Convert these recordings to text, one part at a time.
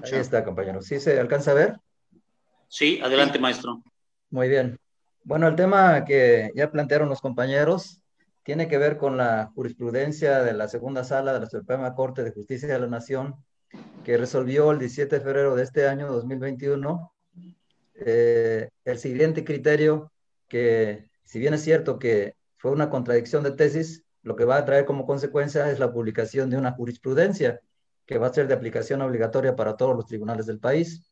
Ahí escucha. está, compañero. ¿Sí se alcanza a ver? Sí, adelante, Sí, maestro. Muy bien. Bueno, el tema que ya plantearon los compañeros tiene que ver con la jurisprudencia de la segunda sala de la Suprema Corte de Justicia de la Nación, que resolvió el 17 de febrero de este año 2021 el siguiente criterio que, si bien es cierto que fue una contradicción de tesis, lo que va a traer como consecuencia es la publicación de una jurisprudencia que va a ser de aplicación obligatoria para todos los tribunales del país.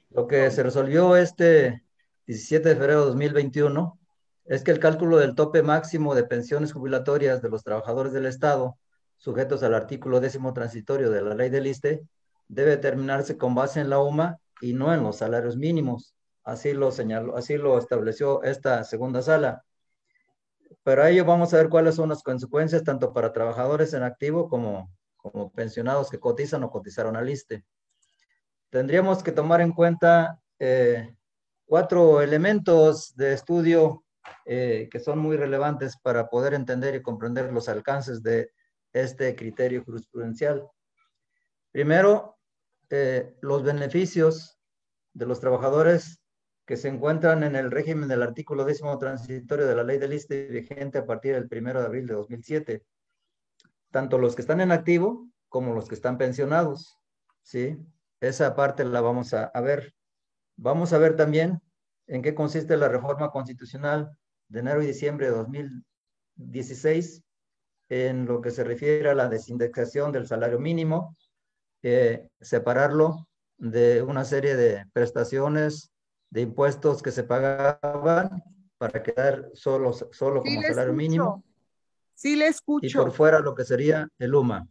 Lo que se resolvió este 17 de febrero de 2021 es que el cálculo del tope máximo de pensiones jubilatorias de los trabajadores del Estado, sujetos al artículo 10º transitorio de la ley del ISSSTE, debe determinarse con base en la UMA y no en los salarios mínimos. Así lo señaló, así lo estableció esta segunda sala. Para ello vamos a ver cuáles son las consecuencias tanto para trabajadores en activo como pensionados que cotizan o cotizaron al ISSSTE. Tendríamos que tomar en cuenta cuatro elementos de estudio que son muy relevantes para poder entender y comprender los alcances de este criterio jurisprudencial. Primero, los beneficios de los trabajadores que se encuentran en el régimen del artículo 10º transitorio de la ley del ISSSTE vigente a partir del 1 de abril de 2007, tanto los que están en activo como los que están pensionados, ¿sí? Esa parte la vamos a ver. Vamos a ver también en qué consiste la reforma constitucional de enero y diciembre de 2016 en lo que se refiere a la desindexación del salario mínimo, separarlo de una serie de prestaciones, de impuestos que se pagaban para quedar solo sí como le salario mínimo escucho, sí le y por escucho. fuera lo que sería el UMA.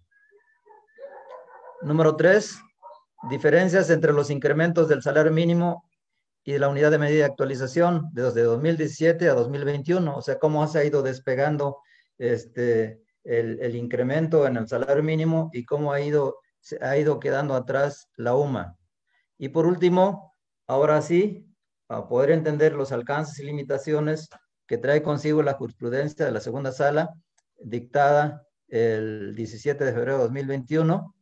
Número 3, diferencias entre los incrementos del salario mínimo y de la unidad de medida de actualización desde 2017 a 2021, o sea, cómo se ha ido despegando el incremento en el salario mínimo y cómo se ha ido quedando atrás la UMA. Y por último, ahora sí, para poder entender los alcances y limitaciones que trae consigo la jurisprudencia de la segunda sala, dictada el 17 de febrero de 2021,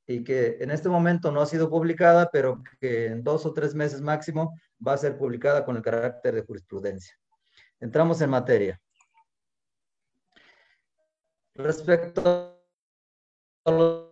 y que en este momento no ha sido publicada, pero que en 2 o 3 meses máximo va a ser publicada con el carácter de jurisprudencia. Entramos en materia. Respecto a los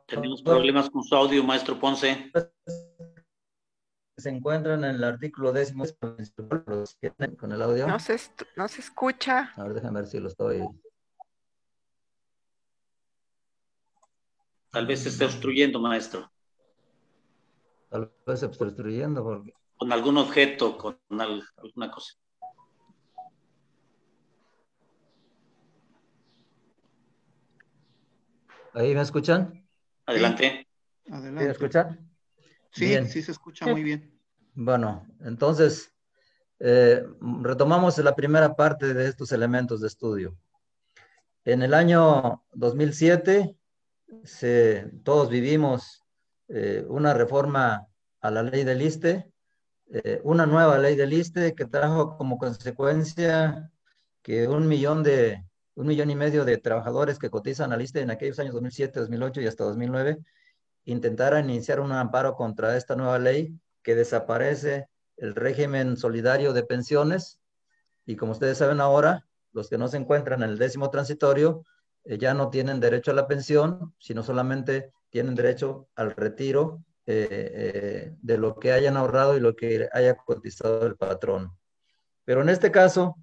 Tenemos trabajadores problemas con su audio, maestro Ponce. que se encuentran en el artículo 10º con el audio. No se escucha. A ver, déjame ver si lo estoy. Tal vez se esté obstruyendo, maestro. Tal vez se está destruyendo porque. Con algún objeto, con alguna cosa. ¿Ahí me escuchan? Sí, Adelante. ¿Sí me adelante. escuchan? Sí, Bien. sí se escucha muy bien. Bueno, entonces retomamos la primera parte de estos elementos de estudio. En el año 2007 todos vivimos una reforma a la ley del ISSSTE, una nueva ley del ISSSTE que trajo como consecuencia que 1,5 millones de trabajadores que cotizan al ISSSTE en aquellos años 2007, 2008 y hasta 2009 intentaran iniciar un amparo contra esta nueva ley que desaparece el régimen solidario de pensiones y como ustedes saben ahora, los que no se encuentran en el 10º transitorio ya no tienen derecho a la pensión, sino solamente tienen derecho al retiro de lo que hayan ahorrado y lo que haya cotizado el patrón. Pero en este caso,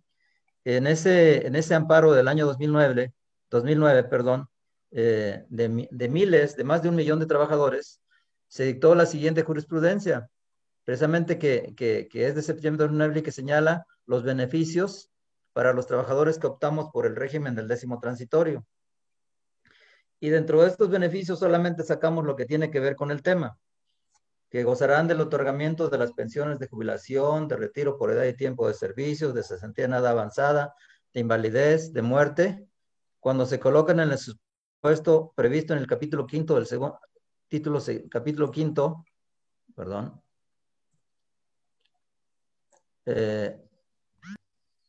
en ese amparo del año 2009, perdón, de miles, de más de 1 millón de trabajadores, se dictó la siguiente jurisprudencia, precisamente que es de septiembre de 2009 y que señala los beneficios para los trabajadores que optamos por el régimen del 10º transitorio. Y dentro de estos beneficios solamente sacamos lo que tiene que ver con el tema, que gozarán del otorgamiento de las pensiones de jubilación, de retiro por edad y tiempo de servicios, de cesantía en edad avanzada, de invalidez, de muerte, cuando se colocan en el supuesto previsto en el capítulo quinto del segundo, capítulo quinto, perdón,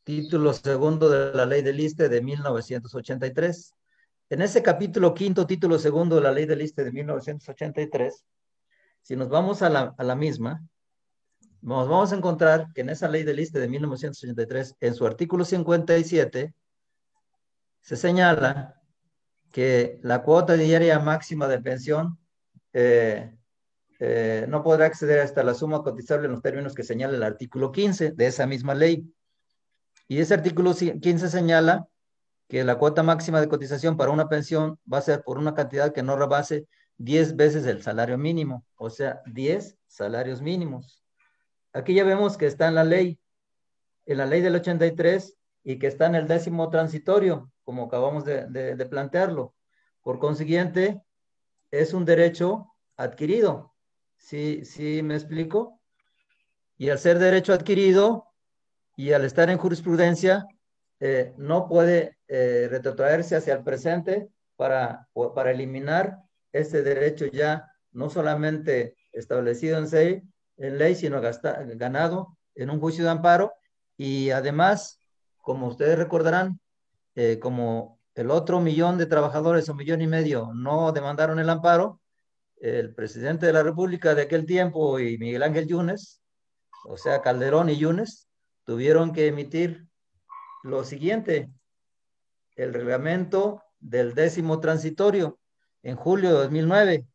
título segundo de la ley del ISSSTE de 1983. En ese capítulo quinto, título segundo de la ley del ISSSTE de 1983, si nos vamos a la misma, nos vamos a encontrar que en esa ley del ISSSTE de 1983, en su artículo 57, se señala que la cuota diaria máxima de pensión no podrá acceder hasta la suma cotizable en los términos que señala el artículo 15 de esa misma ley. Y ese artículo 15 señala que la cuota máxima de cotización para una pensión va a ser por una cantidad que no rebase 10 veces el salario mínimo, o sea, 10 salarios mínimos. Aquí ya vemos que está en la ley del 83 y que está en el 10º transitorio, como acabamos de plantearlo. Por consiguiente, es un derecho adquirido. ¿Sí me explico? Y al ser derecho adquirido y al estar en jurisprudencia, no puede retrotraerse hacia el presente para eliminar ese derecho ya no solamente establecido en ley, sino ganado en un juicio de amparo. Y además, como ustedes recordarán, como el otro millón de trabajadores o 1,5 millones no demandaron el amparo, el presidente de la República de aquel tiempo y Miguel Ángel Yunes, o sea, Calderón y Yunes, tuvieron que emitir lo siguiente: el reglamento del 10º transitorio en julio de 2009.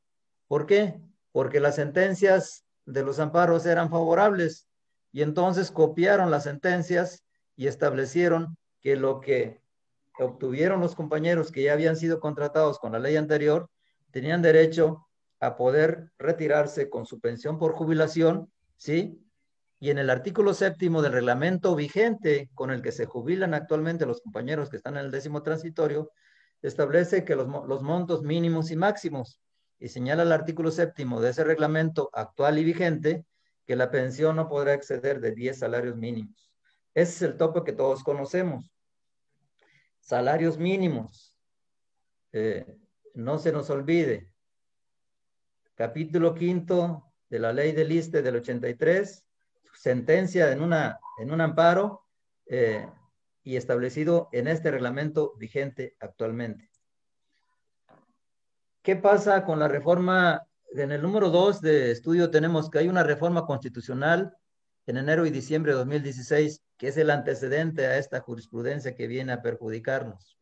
¿Por qué? Porque las sentencias de los amparos eran favorables y entonces copiaron las sentencias y establecieron que lo que obtuvieron los compañeros que ya habían sido contratados con la ley anterior tenían derecho a poder retirarse con su pensión por jubilación, ¿sí? Y en el artículo 7º del reglamento vigente con el que se jubilan actualmente los compañeros que están en el 10º transitorio, establece que los montos mínimos y máximos, y señala el artículo 7º de ese reglamento actual y vigente que la pensión no podrá exceder de 10 salarios mínimos. Ese es el tope que todos conocemos. Salarios mínimos. No se nos olvide. Capítulo 5 de la ley del ISSSTE del 83, sentencia en un amparo y establecido en este reglamento vigente actualmente. ¿Qué pasa con la reforma? En el número 2 de estudio tenemos que hay una reforma constitucional en enero y diciembre de 2016, que es el antecedente a esta jurisprudencia que viene a perjudicarnos.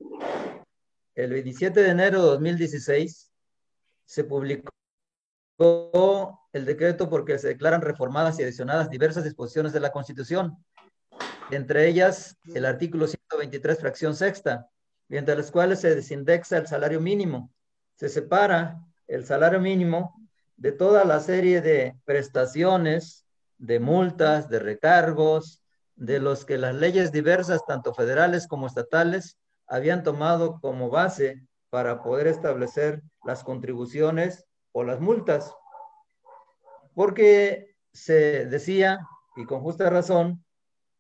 El 27 de enero de 2016 se publicó el decreto porque se declaran reformadas y adicionadas diversas disposiciones de la Constitución, entre ellas el artículo 123, fracción sexta, mediante las cuales se desindexa el salario mínimo. Se separa el salario mínimo de toda la serie de prestaciones, de multas, de recargos, de los que las leyes diversas, tanto federales como estatales, habían tomado como base para poder establecer las contribuciones o las multas. Porque se decía, y con justa razón,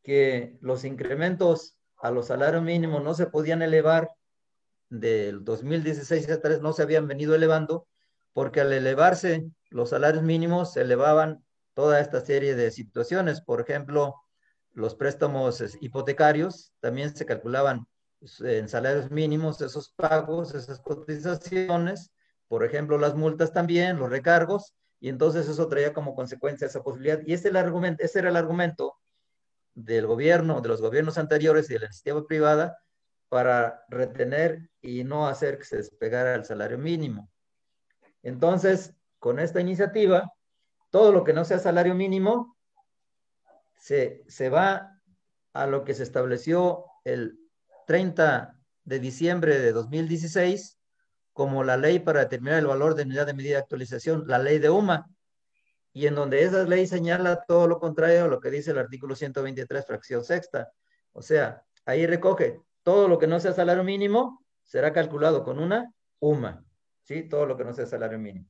que los incrementos a los salarios mínimos no se podían elevar del 2016 a 3, no se habían venido elevando, porque al elevarse los salarios mínimos se elevaban toda esta serie de situaciones. Por ejemplo, los préstamos hipotecarios también se calculaban en salarios mínimos, esos pagos, esas cotizaciones, por ejemplo, las multas también, los recargos, y entonces eso traía como consecuencia esa posibilidad. Y ese era el argumento del gobierno, de los gobiernos anteriores y de la iniciativa privada, para retener y no hacer que se despegara el salario mínimo. Entonces, con esta iniciativa, todo lo que no sea salario mínimo se va a lo que se estableció el 30 de diciembre de 2016 como la ley para determinar el valor de unidad de medida de actualización, la ley de UMA, y en donde esa ley señala todo lo contrario a lo que dice el artículo 123, fracción sexta. O sea, ahí recoge todo lo que no sea salario mínimo, será calculado con una UMA, ¿sí? Todo lo que no sea salario mínimo.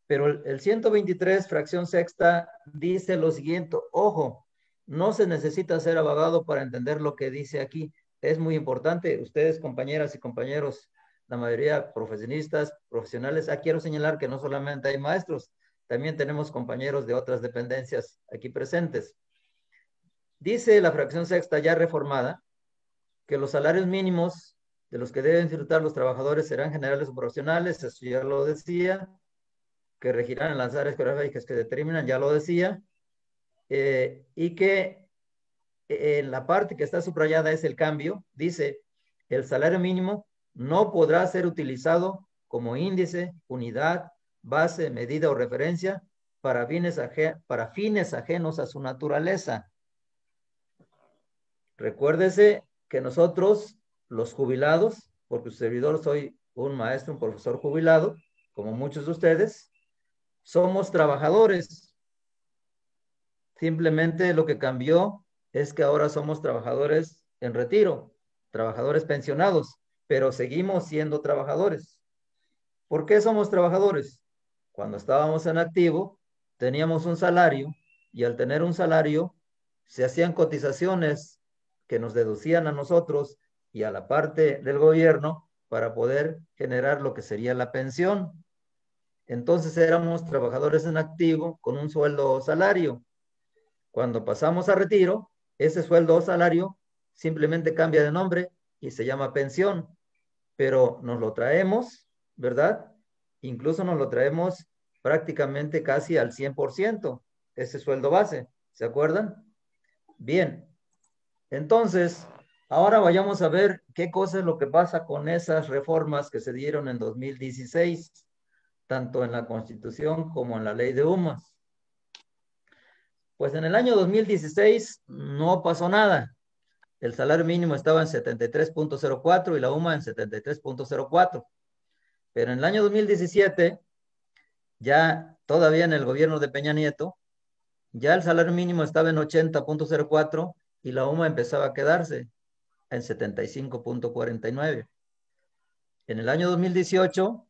Pero el 123, fracción sexta, dice lo siguiente: ojo, no se necesita ser abogado para entender lo que dice aquí. es muy importante. Ustedes, compañeras y compañeros, la mayoría profesionistas, profesionales, quiero señalar que no solamente hay maestros, también tenemos compañeros de otras dependencias aquí presentes. Dice la fracción sexta ya reformada que los salarios mínimos de los que deben disfrutar los trabajadores serán generales o profesionales, eso ya lo decía, que regirán en las áreas geográficas que determinan, ya lo decía, y que en la parte que está subrayada es el cambio, dice, el salario mínimo no podrá ser utilizado como índice, unidad, base, medida o referencia para fines ajenos a su naturaleza. Recuérdese que nosotros, los jubilados, porque su servidor soy un maestro, un profesor jubilado, como muchos de ustedes, somos trabajadores. Simplemente lo que cambió es que ahora somos trabajadores en retiro, trabajadores pensionados, pero seguimos siendo trabajadores. ¿Por qué somos trabajadores? Cuando estábamos en activo, teníamos un salario y al tener un salario, se hacían cotizaciones que nos deducían a nosotros y a la parte del gobierno para poder generar lo que sería la pensión. Entonces éramos trabajadores en activo con un sueldo o salario. Cuando pasamos a retiro, ese sueldo o salario simplemente cambia de nombre y se llama pensión, pero nos lo traemos, ¿verdad? Incluso nos lo traemos prácticamente casi al 100%, ese sueldo base, ¿se acuerdan? Bien, entonces, ahora vayamos a ver qué cosa es lo que pasa con esas reformas que se dieron en 2016, tanto en la Constitución como en la Ley de UMAS. Pues en el año 2016 no pasó nada. El salario mínimo estaba en 73.04 y la UMA en 73.04. Pero en el año 2017, ya todavía en el gobierno de Peña Nieto, ya el salario mínimo estaba en 80.04 y la UMA empezaba a quedarse en 75.49. En el año 2018,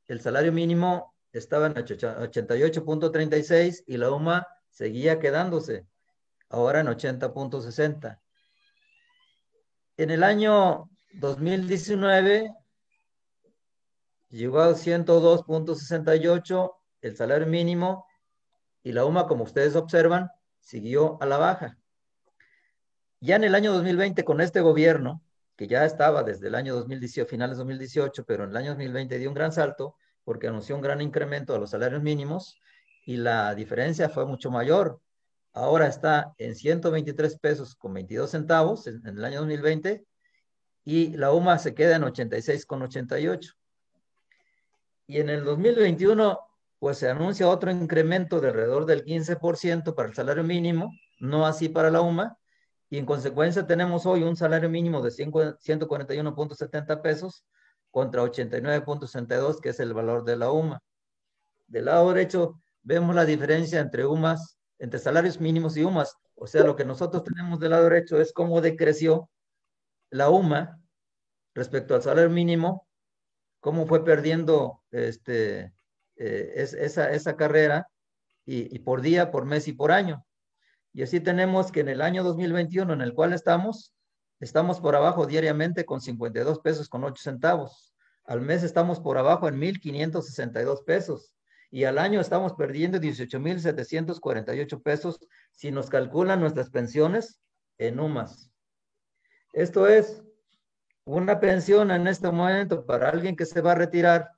el salario mínimo estaba en 88.36 y la UMA seguía quedándose, ahora en 80.60. En el año 2019 llegó a 102.68 el salario mínimo y la UMA, como ustedes observan, siguió a la baja. Ya en el año 2020, con este gobierno, que ya estaba desde el año 2018, finales de 2018, pero en el año 2020 dio un gran salto porque anunció un gran incremento a los salarios mínimos y la diferencia fue mucho mayor. Ahora está en 123 pesos con 22 centavos en el año 2020 y la UMA se queda en 86,88. Y en el 2021, pues se anuncia otro incremento de alrededor del 15% para el salario mínimo, no así para la UMA, y en consecuencia tenemos hoy un salario mínimo de 141.70 pesos contra 89.62, que es el valor de la UMA. Del lado derecho vemos la diferencia entre UMAS, entre salarios mínimos y UMAS, o sea, lo que nosotros tenemos del lado derecho es cómo decreció la UMA respecto al salario mínimo, cómo fue perdiendo esa carrera y por día, por mes y por año. Y así tenemos que en el año 2021, en el cual estamos por abajo diariamente con 52 pesos con 8 centavos. Al mes estamos por abajo en 1,562 pesos. Y al año estamos perdiendo 18,748 pesos si nos calculan nuestras pensiones en UMAS. Esto es una pensión en este momento para alguien que se va a retirar,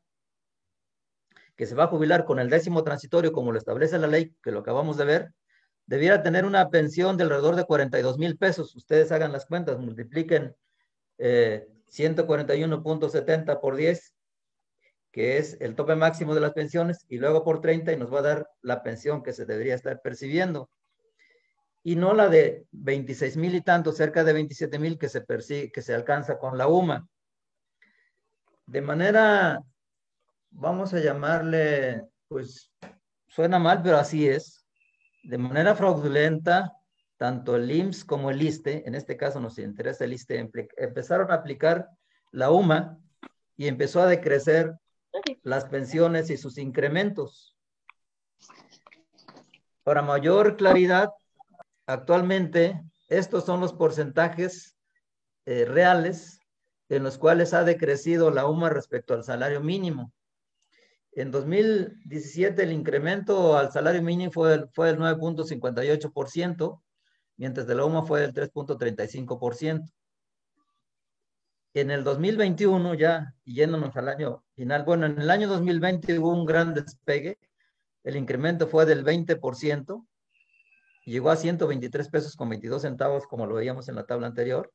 que se va a jubilar con el 10º transitorio, como lo establece la ley, que lo acabamos de ver, debiera tener una pensión de alrededor de 42,000 pesos. Ustedes hagan las cuentas, multipliquen 141.70 por 10, que es el tope máximo de las pensiones, y luego por 30 y nos va a dar la pensión que se debería estar percibiendo. Y no la de 26,000 y tanto, cerca de 27,000 que se alcanza con la UMA. De manera, vamos a llamarle, pues suena mal, pero así es. De manera fraudulenta, tanto el IMSS como el ISSSTE, en este caso nos interesa el ISSSTE, empezaron a aplicar la UMA y empezó a decrecer las pensiones y sus incrementos. Para mayor claridad, actualmente estos son los porcentajes reales en los cuales ha decrecido la UMA respecto al salario mínimo. En 2017 el incremento al salario mínimo fue del 9.58%, mientras de la UMA fue del 3.35%. En el 2021, ya yéndonos al año final, bueno, en el año 2020 hubo un gran despegue, el incremento fue del 20%, llegó a 123 pesos con 22 centavos, como lo veíamos en la tabla anterior,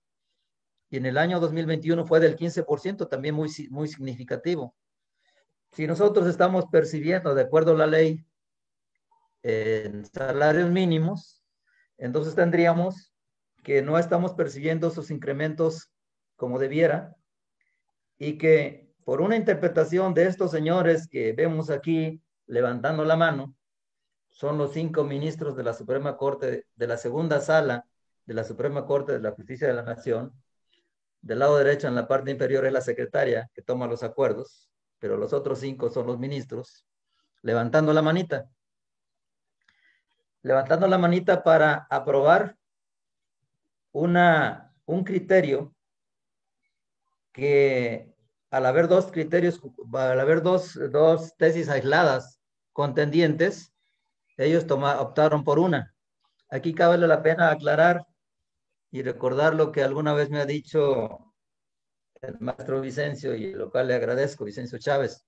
y en el año 2021 fue del 15%, también muy significativo. Si nosotros estamos percibiendo, de acuerdo a la ley, en salarios mínimos, entonces tendríamos que no estamos percibiendo esos incrementos como debiera, y que por una interpretación de estos señores que vemos aquí levantando la mano, son los 5 ministros de la Suprema Corte, de la segunda sala de la Suprema Corte de la Justicia de la Nación. Del lado derecho, en la parte inferior, es la secretaria que toma los acuerdos, pero los otros 5 son los ministros, levantando la manita. Levantando la manita para aprobar un criterio que, al haber dos criterios, al haber dos tesis aisladas contendientes, ellos optaron por una. Aquí cabe la pena aclarar y recordar lo que alguna vez me ha dicho el maestro Vicencio, y lo cual le agradezco, Vicencio Chávez.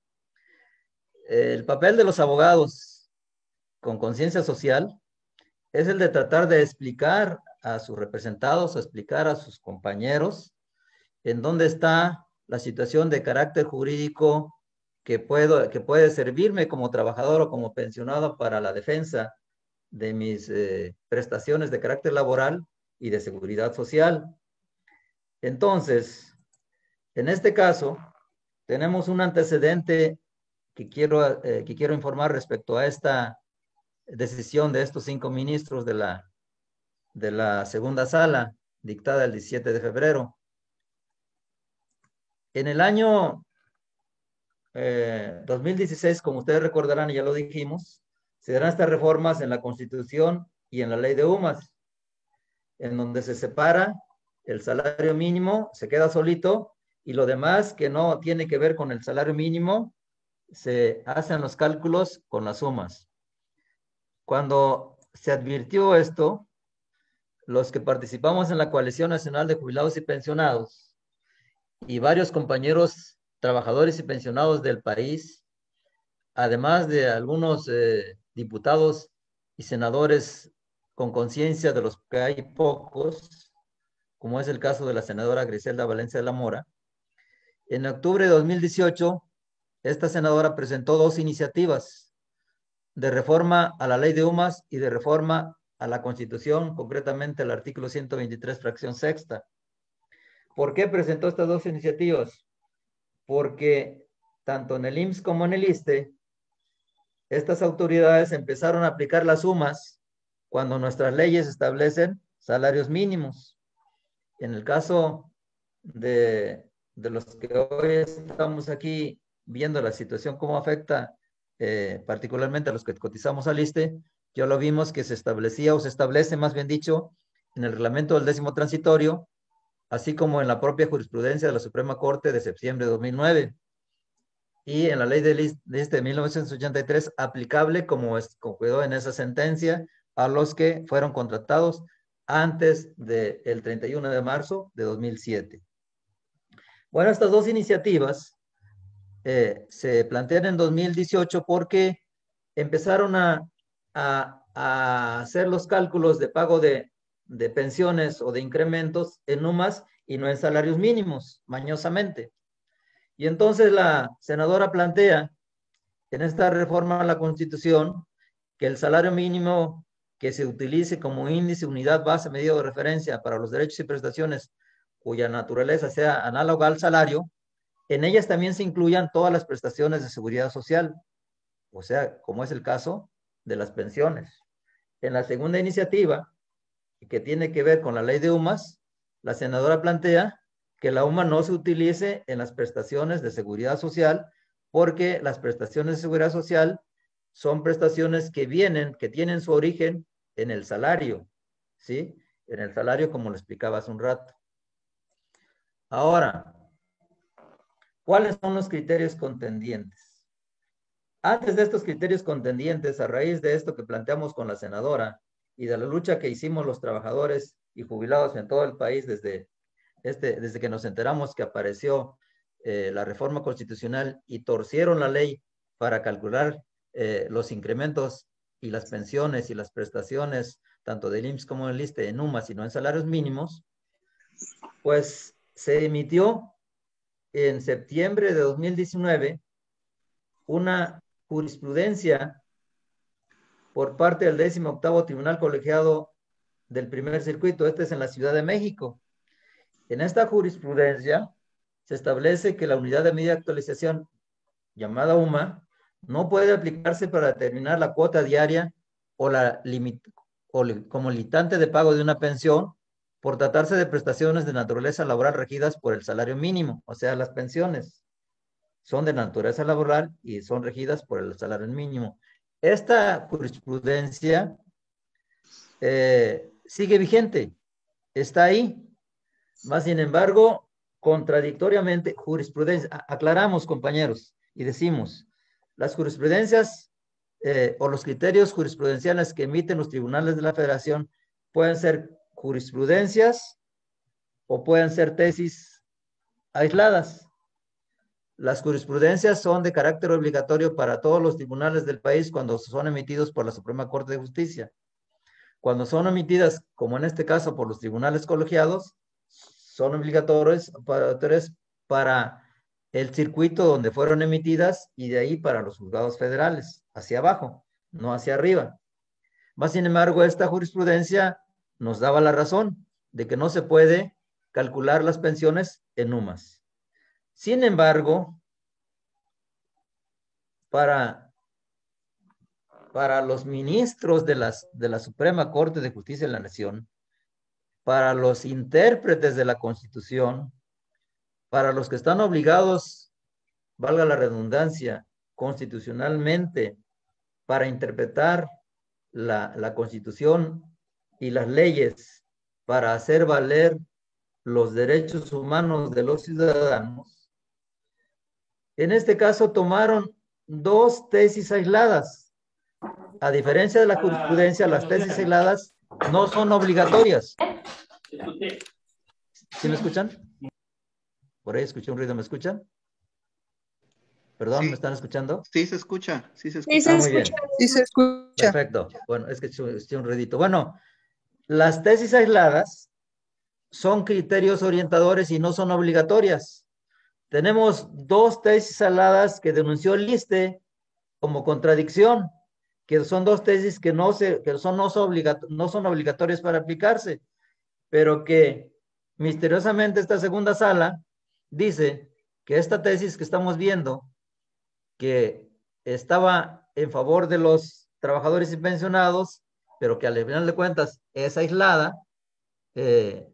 El papel de los abogados con conciencia social es el de tratar de explicar a sus representados, explicar a sus compañeros en dónde está la situación de carácter jurídico que puede servirme como trabajador o como pensionado para la defensa de mis prestaciones de carácter laboral y de seguridad social. Entonces, en este caso, tenemos un antecedente que quiero informar respecto a esta decisión de estos 5 ministros de la segunda sala, dictada el 17 de febrero. En el año 2016, como ustedes recordarán, y ya lo dijimos, se darán estas reformas en la Constitución y en la Ley de UMAS, en donde se separa el salario mínimo, se queda solito, y lo demás que no tiene que ver con el salario mínimo, se hacen los cálculos con las sumas. Cuando se advirtió esto, los que participamos en la Coalición Nacional de Jubilados y Pensionados y varios compañeros trabajadores y pensionados del país, además de algunos diputados y senadores con conciencia, de los que hay pocos, como es el caso de la senadora Griselda Valencia de la Mora, en octubre de 2018, esta senadora presentó 2 iniciativas de reforma a la ley de UMAS y de reforma a la Constitución, concretamente el artículo 123, fracción sexta. ¿Por qué presentó estas 2 iniciativas? Porque tanto en el IMSS como en el ISSSTE, estas autoridades empezaron a aplicar las sumas cuando nuestras leyes establecen salarios mínimos. En el caso de los que hoy estamos aquí viendo la situación, cómo afecta particularmente a los que cotizamos al ISSSTE, ya lo vimos que se establecía, o se establece más bien dicho, en el reglamento del 10º transitorio, así como en la propia jurisprudencia de la Suprema Corte de septiembre de 2009, y en la ley del ISSSTE de 1983, aplicable como quedó en esa sentencia a los que fueron contratados antes del 31 de marzo de 2007. Bueno, estas 2 iniciativas se plantean en 2018 porque empezaron a hacer los cálculos de pago de pensiones o de incrementos en UMAS y no en salarios mínimos, mañosamente. Y entonces la senadora plantea en esta reforma a la Constitución que el salario mínimo que se utilice como índice, unidad, base, medida de referencia para los derechos y prestaciones cuya naturaleza sea análoga al salario, en ellas también se incluyan todas las prestaciones de seguridad social, o sea, como es el caso de las pensiones. En la segunda iniciativa, que tiene que ver con la ley de UMAS, la senadora plantea que la UMA no se utilice en las prestaciones de seguridad social, porque las prestaciones de seguridad social son prestaciones que tienen su origen en el salario, ¿sí? En el salario, como lo explicaba hace un rato. Ahora, ¿cuáles son los criterios contendientes? Antes de estos criterios contendientes, a raíz de esto que planteamos con la senadora y de la lucha que hicimos los trabajadores y jubilados en todo el país desde que nos enteramos que apareció la reforma constitucional y torcieron la ley para calcular los incrementos y las pensiones y las prestaciones, tanto del IMSS como del ISSSTE, en UMA, sino en salarios mínimos, pues se emitió en septiembre de 2019 una jurisprudencia por parte del 18º Tribunal Colegiado del Primer Circuito. Este es en la Ciudad de México. En esta jurisprudencia se establece que la unidad de medida de actualización, llamada UMA, no puede aplicarse para determinar la cuota diaria o como limitante de pago de una pensión por tratarse de prestaciones de naturaleza laboral regidas por el salario mínimo. O sea, las pensiones son de naturaleza laboral y son regidas por el salario mínimo. Esta jurisprudencia sigue vigente, está ahí. Más sin embargo, contradictoriamente, jurisprudencia, aclaramos, compañeros, y decimos, las jurisprudencias o los criterios jurisprudenciales que emiten los tribunales de la Federación pueden ser jurisprudencias o pueden ser tesis aisladas. Las jurisprudencias son de carácter obligatorio para todos los tribunales del país cuando son emitidos por la Suprema Corte de Justicia. Cuando son emitidas, como en este caso, por los tribunales colegiados, son obligatorios para el circuito donde fueron emitidas y de ahí para los juzgados federales, hacia abajo, no hacia arriba. Más sin embargo, esta jurisprudencia nos daba la razón de que no se puede calcular las pensiones en UMAS. Sin embargo, para los ministros de la Suprema Corte de Justicia de la Nación, para los intérpretes de la Constitución, para los que están obligados, valga la redundancia, constitucionalmente, para interpretar la Constitución y las leyes, para hacer valer los derechos humanos de los ciudadanos, en este caso tomaron dos tesis aisladas. A diferencia de la jurisprudencia, las tesis aisladas no son obligatorias. ¿Sí me escuchan? Por ahí escuché un ruido, ¿me escuchan? Perdón, Sí. ¿me están escuchando? Sí, se escucha. Sí, se escucha. Sí, se muy bien. escucha. Sí, se escucha. Perfecto. Bueno, es que escuché un ruidito. Bueno, las tesis aisladas son criterios orientadores y no son obligatorias. Tenemos dos tesis aisladas que denunció el ISSSTE como contradicción, que son dos tesis que no son obligatorias para aplicarse, pero que misteriosamente esta segunda sala dice que esta tesis que estamos viendo, que estaba en favor de los trabajadores y pensionados, pero que al final de cuentas es aislada,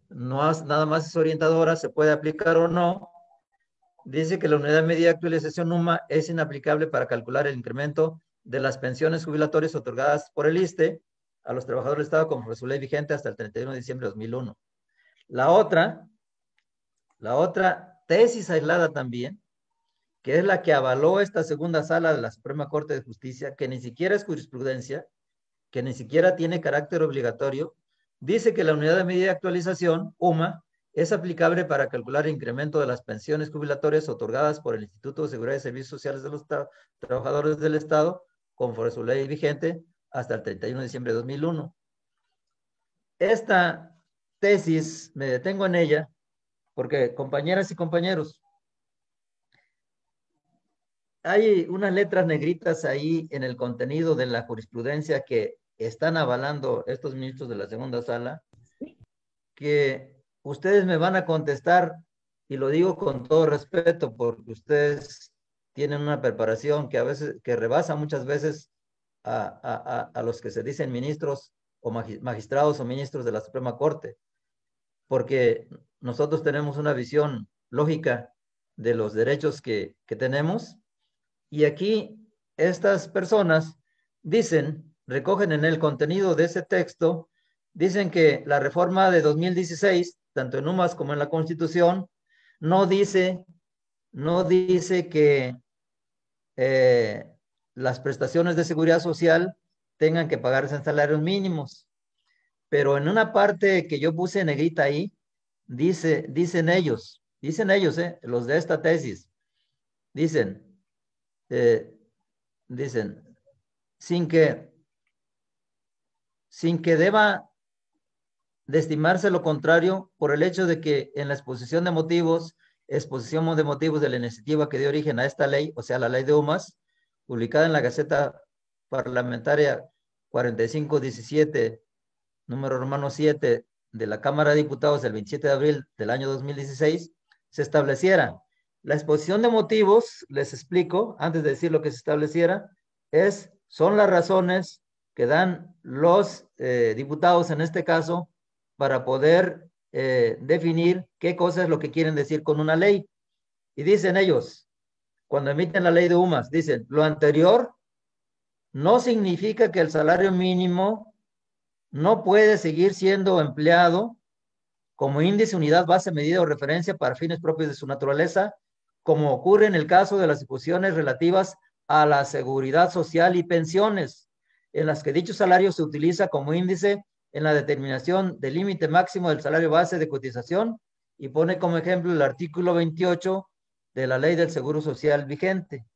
nada más es orientadora, se puede aplicar o no. Dice que la unidad de medida de actualización UMA es inaplicable para calcular el incremento de las pensiones jubilatorias otorgadas por el ISSSTE a los trabajadores del Estado conforme a su ley vigente hasta el 31 de diciembre de 2001. La otra tesis aislada también, que es la que avaló esta segunda sala de la Suprema Corte de Justicia, que ni siquiera es jurisprudencia, que ni siquiera tiene carácter obligatorio, dice que la unidad de medida de actualización, UMA, es aplicable para calcular el incremento de las pensiones jubilatorias otorgadas por el Instituto de Seguridad y Servicios Sociales de los Trabajadores del Estado, conforme a su ley vigente, hasta el 31 de diciembre de 2001. Esta tesis, me detengo en ella, porque, compañeras y compañeros, hay unas letras negritas ahí en el contenido de la jurisprudencia que están avalando estos ministros de la segunda sala, que ustedes me van a contestar, y lo digo con todo respeto, porque ustedes tienen una preparación que a veces, que rebasa muchas veces a los que se dicen ministros o magistrados o ministros de la Suprema Corte, porque nosotros tenemos una visión lógica de los derechos que tenemos, y aquí estas personas dicen, recogen en el contenido de ese texto, dicen que la reforma de 2016, tanto en UMAS como en la Constitución, no dice que las prestaciones de seguridad social tengan que pagarse en salarios mínimos. Pero en una parte que yo puse en negrita ahí, dicen ellos, los de esta tesis, dicen, sin que deba de estimarse lo contrario por el hecho de que en la exposición de motivos de la iniciativa que dio origen a esta ley, o sea, la ley de UMAS, publicada en la Gaceta Parlamentaria 4517, número romano 7, de la Cámara de Diputados del 27 de abril del año 2016, se estableciera la exposición de motivos, les explico, antes de decir lo que se estableciera, son las razones que dan los diputados en este caso para poder definir qué cosa es lo que quieren decir con una ley. Y dicen ellos, cuando emiten la ley de UMAS, dicen, lo anterior no significa que el salario mínimo no puede seguir siendo empleado como índice, unidad, base, medida o referencia para fines propios de su naturaleza, como ocurre en el caso de las disposiciones relativas a la seguridad social y pensiones, en las que dicho salario se utiliza como índice en la determinación del límite máximo del salario base de cotización, y pone como ejemplo el artículo 28 de la Ley del Seguro Social vigente.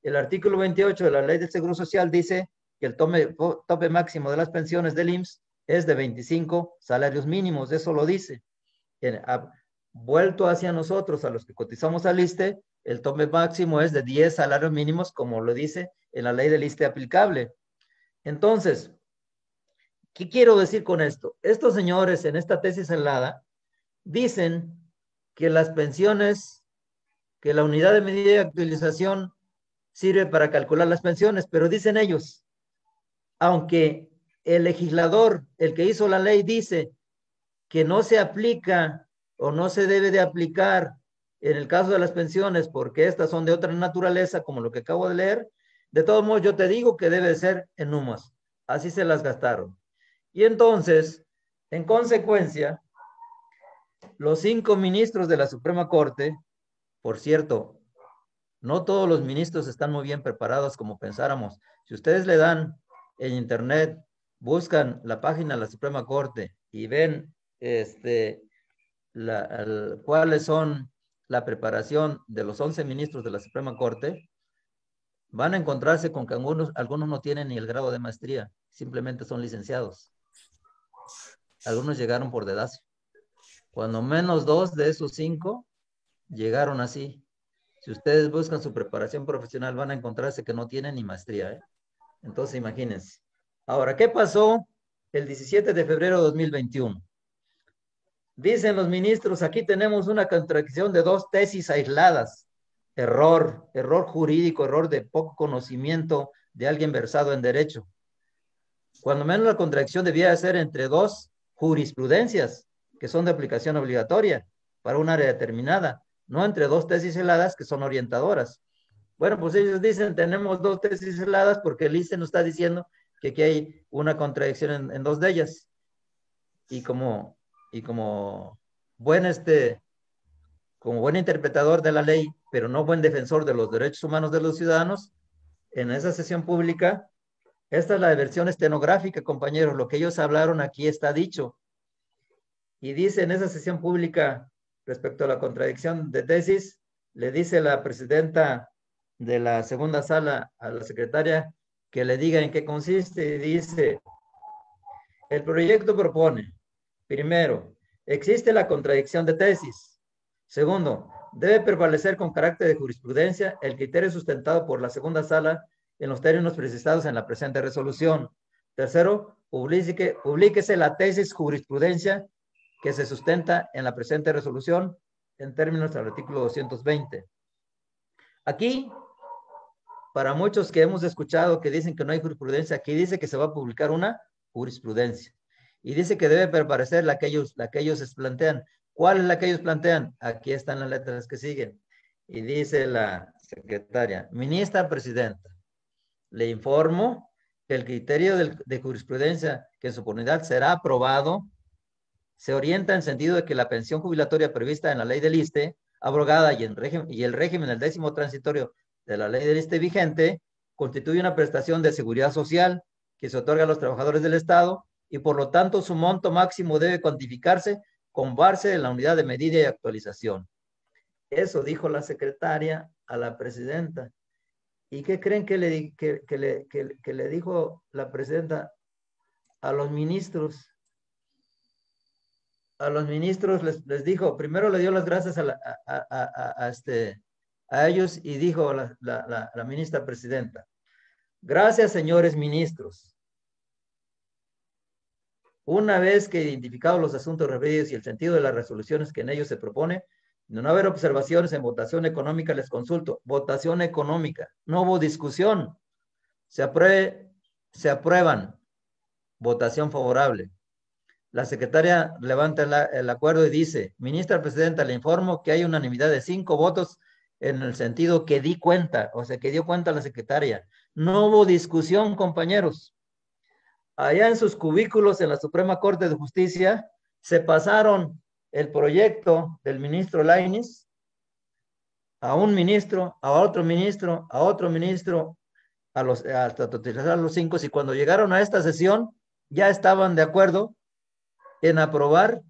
El artículo 28 de la Ley del Seguro Social dice que el tope máximo de las pensiones del IMSS es de 25 salarios mínimos, eso lo dice. Vuelto hacia nosotros, a los que cotizamos al ISSSTE, el tope máximo es de 10 salarios mínimos, como lo dice en la ley del ISSSTE aplicable. Entonces, ¿qué quiero decir con esto? Estos señores en esta tesis helada dicen que las pensiones, que la unidad de medida de actualización sirve para calcular las pensiones, pero dicen ellos, aunque el legislador, el que hizo la ley, dice que no se aplica o no se debe de aplicar en el caso de las pensiones porque estas son de otra naturaleza, como lo que acabo de leer, de todos modos yo te digo que debe de ser en UMAS. Así se las gastaron. Y entonces, en consecuencia, los 5 ministros de la Suprema Corte, por cierto, no todos los ministros están muy bien preparados como pensáramos. Si ustedes le dan en internet, buscan la página de la Suprema Corte y ven cuáles son la preparación de los 11 ministros de la Suprema Corte, van a encontrarse con que algunos no tienen ni el grado de maestría, simplemente son licenciados. Algunos llegaron por dedazo. Cuando menos 2 de esos 5 llegaron así. Si ustedes buscan su preparación profesional, van a encontrarse que no tienen ni maestría, ¿eh? Entonces, imagínense. Ahora, ¿qué pasó el 17 de febrero de 2021? Dicen los ministros, aquí tenemos una contradicción de 2 tesis aisladas. Error jurídico, error de poco conocimiento de alguien versado en derecho. Cuando menos la contradicción debía ser entre 2 jurisprudencias que son de aplicación obligatoria para un área determinada, no entre 2 tesis heladas que son orientadoras. Bueno, pues ellos dicen, tenemos 2 tesis heladas porque el ISSSTE nos está diciendo que aquí hay una contradicción en 2 de ellas. Y como buen interpretador de la ley, pero no buen defensor de los derechos humanos de los ciudadanos, en esa sesión pública, esta es la versión estenográfica, compañeros, lo que ellos hablaron aquí está dicho. Y dice en esa sesión pública, respecto a la contradicción de tesis, le dice la presidenta de la segunda sala a la secretaria que le diga en qué consiste, y dice, el proyecto propone, primero, existe la contradicción de tesis. Segundo, debe prevalecer con carácter de jurisprudencia el criterio sustentado por la segunda sala en los términos precisados en la presente resolución. Tercero, publíquese la tesis jurisprudencia que se sustenta en la presente resolución en términos del artículo 220. Aquí, para muchos que hemos escuchado que dicen que no hay jurisprudencia, aquí dice que se va a publicar una jurisprudencia. Y dice que debe prevalecer la que ellos plantean. ¿Cuál es la que ellos plantean? Aquí están las letras que siguen. Y dice la secretaria, ministra presidenta, le informo que el criterio de jurisprudencia que en su oportunidad será aprobado se orienta en sentido de que la pensión jubilatoria prevista en la ley del ISSSTE abrogada y el régimen del 10º transitorio de la ley del ISSSTE vigente, constituye una prestación de seguridad social que se otorga a los trabajadores del Estado y por lo tanto su monto máximo debe cuantificarse con base en la unidad de medida y actualización. Eso dijo la secretaria a la presidenta. ¿Y qué creen que le dijo la presidenta a los ministros? A los ministros les dijo, primero le dio las gracias a ellos y dijo la ministra presidenta, gracias señores ministros. Una vez que identificados los asuntos referidos y el sentido de las resoluciones que en ellos se propone, de no haber observaciones en votación económica, les consulto. Votación económica. No hubo discusión. Se aprueban. Votación favorable. La secretaria levanta el acuerdo y dice, ministra presidenta, le informo que hay unanimidad de 5 votos en el sentido que di cuenta, o sea, que dio cuenta la secretaria. No hubo discusión, compañeros. Allá en sus cubículos en la Suprema Corte de Justicia se pasaron el proyecto del ministro Lainez a un ministro, a otro ministro, a otro ministro, hasta totalizar los 5, y cuando llegaron a esta sesión ya estaban de acuerdo en aprobar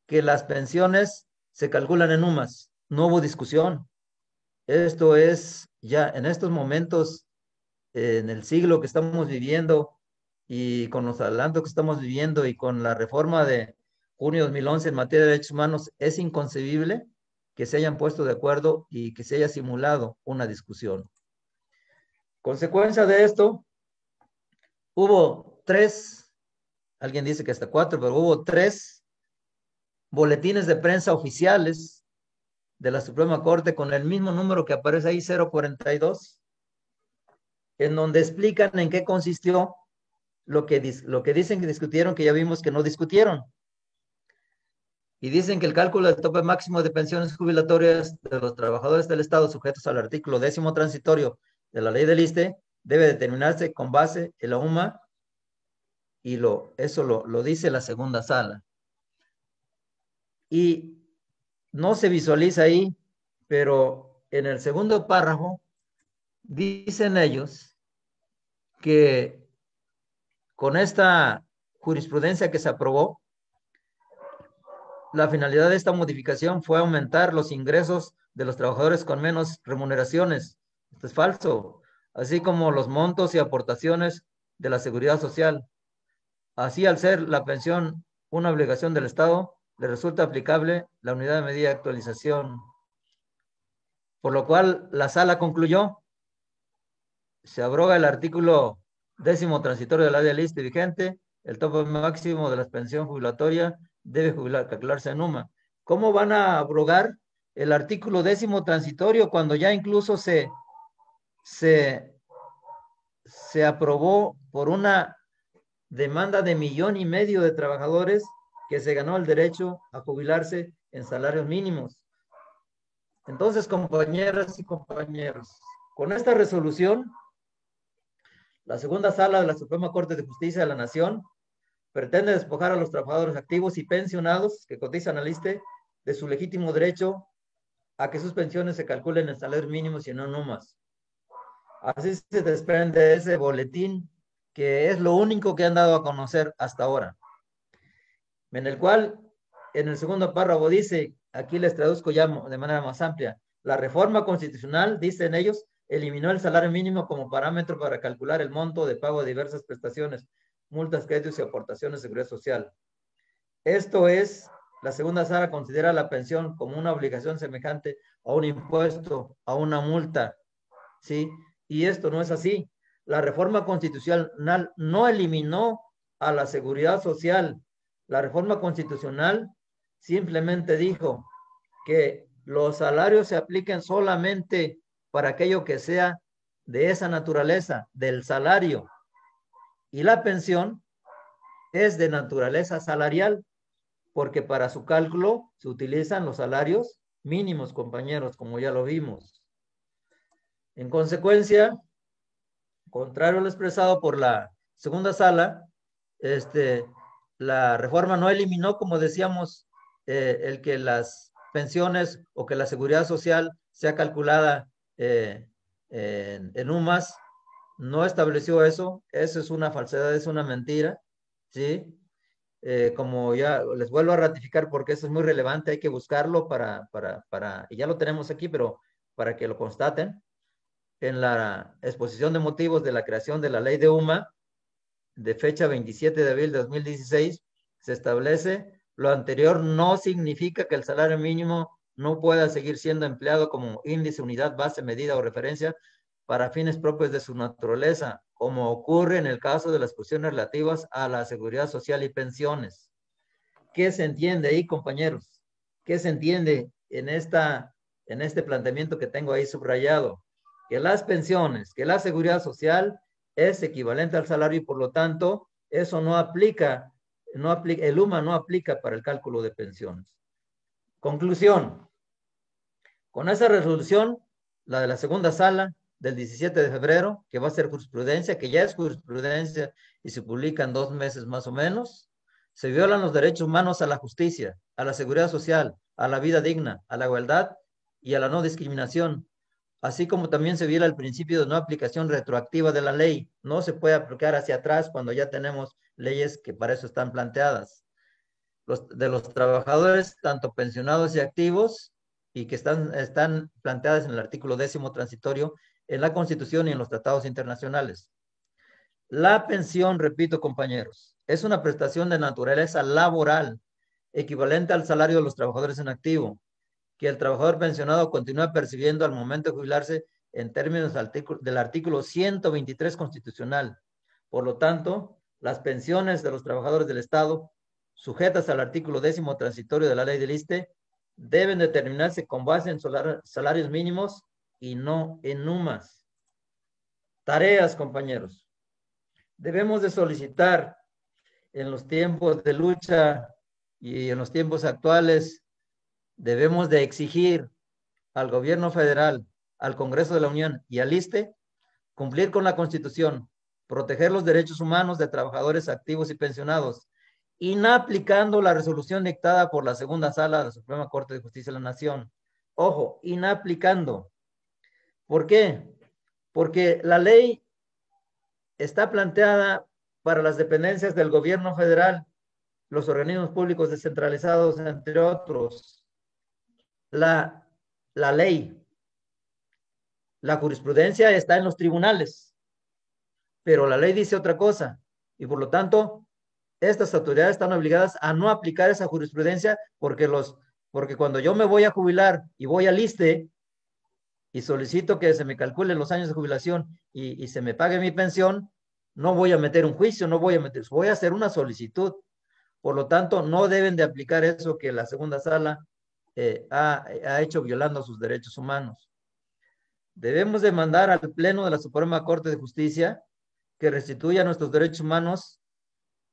que las pensiones se calculan en UMAS. No hubo discusión. Esto es ya en estos momentos, en el siglo que estamos viviendo y con los adelantos que estamos viviendo y con la reforma de junio de 2011 en materia de derechos humanos, es inconcebible que se hayan puesto de acuerdo y que se haya simulado una discusión. Consecuencia de esto, hubo 3, alguien dice que hasta 4, pero hubo 3 boletines de prensa oficiales de la Suprema Corte con el mismo número que aparece ahí, 042, en donde explican en qué consistió lo que dicen que discutieron, que ya vimos que no discutieron. Y dicen que el cálculo del tope máximo de pensiones jubilatorias de los trabajadores del Estado sujetos al artículo 10º transitorio de la ley del ISSSTE debe determinarse con base en la UMA, y eso lo dice la segunda sala. Y no se visualiza ahí, pero en el segundo párrafo dicen ellos que con esta jurisprudencia que se aprobó, la finalidad de esta modificación fue aumentar los ingresos de los trabajadores con menos remuneraciones. Esto es falso. Así como los montos y aportaciones de la seguridad social. Así, al ser la pensión una obligación del Estado, le resulta aplicable la unidad de medida de actualización. Por lo cual, la sala concluyó, se abroga el artículo 10º transitorio de la ley del ISSSTE vigente, el tope máximo de la pensión jubilatoria debe calcularse en UMA. ¿Cómo van a abrogar el artículo 10º transitorio cuando ya incluso se aprobó por una demanda de 1,5 millones de trabajadores que se ganó el derecho a jubilarse en salarios mínimos? Entonces, compañeras y compañeros, con esta resolución, la segunda sala de la Suprema Corte de Justicia de la Nación pretende despojar a los trabajadores activos y pensionados que cotizan al ISSSTE de su legítimo derecho a que sus pensiones se calculen en salarios mínimos y no en UMAS. Así se desprende ese boletín, que es lo único que han dado a conocer hasta ahora, en el cual, en el segundo párrafo dice, aquí les traduzco ya de manera más amplia, la reforma constitucional, dicen ellos, eliminó el salario mínimo como parámetro para calcular el monto de pago de diversas prestaciones, multas, créditos y aportaciones de seguridad social. Esto es, la segunda sala considera la pensión como una obligación semejante a un impuesto, a una multa, ¿sí? Y esto no es así. La reforma constitucional no eliminó a la seguridad social. La reforma constitucional simplemente dijo que los salarios se apliquen solamente para aquello que sea de esa naturaleza, del salario. Y la pensión es de naturaleza salarial, porque para su cálculo se utilizan los salarios mínimos, compañeros, como ya lo vimos. En consecuencia, contrario a lo expresado por la segunda sala, la reforma no eliminó, como decíamos, el que las pensiones o que la seguridad social sea calculada en UMAS. No estableció eso. Eso es una falsedad, es una mentira, ¿sí? Como ya les vuelvo a ratificar porque eso es muy relevante, hay que buscarlo y ya lo tenemos aquí, pero para que lo constaten. En la exposición de motivos de la creación de la ley de UMA, de fecha 27 de abril de 2016, se establece: lo anterior no significa que el salario mínimo no pueda seguir siendo empleado como índice, unidad, base, medida o referencia para fines propios de su naturaleza, como ocurre en el caso de las cuestiones relativas a la seguridad social y pensiones. ¿Qué se entiende ahí, compañeros? ¿Qué se entiende en este planteamiento que tengo ahí subrayado? Que las pensiones, que la seguridad social es equivalente al salario y por lo tanto eso no aplica, el UMA no aplica para el cálculo de pensiones. Conclusión: con esa resolución, la de la segunda sala del 17 de febrero, que va a ser jurisprudencia, que ya es jurisprudencia y se publica en 2 meses más o menos, se violan los derechos humanos a la justicia, a la seguridad social, a la vida digna, a la igualdad y a la no discriminación, así como también se viola el principio de no aplicación retroactiva de la ley. No se puede aplicar hacia atrás cuando ya tenemos leyes que para eso están planteadas. De los trabajadores, tanto pensionados y activos, y que están planteadas en el artículo 10º transitorio en la Constitución y en los tratados internacionales. La pensión, repito, compañeros, es una prestación de naturaleza laboral equivalente al salario de los trabajadores en activo, que el trabajador pensionado continúa percibiendo al momento de jubilarse en términos del artículo 123 constitucional. Por lo tanto, las pensiones de los trabajadores del Estado, sujetas al artículo 10º transitorio de la ley del ISSSTE, deben determinarse con base en salarios mínimos y no en UMAS. Tareas, compañeros. Debemos de solicitar en los tiempos de lucha y en los tiempos actuales, debemos de exigir al gobierno federal, al Congreso de la Unión y al ISSSTE cumplir con la Constitución, proteger los derechos humanos de trabajadores activos y pensionados, inaplicando la resolución dictada por la segunda sala de la Suprema Corte de Justicia de la Nación. Ojo, inaplicando. ¿Por qué? Porque la ley está planteada para las dependencias del gobierno federal, los organismos públicos descentralizados, entre otros. La ley, la jurisprudencia está en los tribunales, pero la ley dice otra cosa, y por lo tanto, estas autoridades están obligadas a no aplicar esa jurisprudencia porque cuando yo me voy a jubilar y voy al ISSSTE y solicito que se me calculen los años de jubilación y se me pague mi pensión, no voy a meter un juicio, voy a hacer una solicitud. Por lo tanto, no deben de aplicar eso que la segunda sala ha hecho violando sus derechos humanos. Debemos demandar al Pleno de la Suprema Corte de Justicia que restituya nuestros derechos humanos,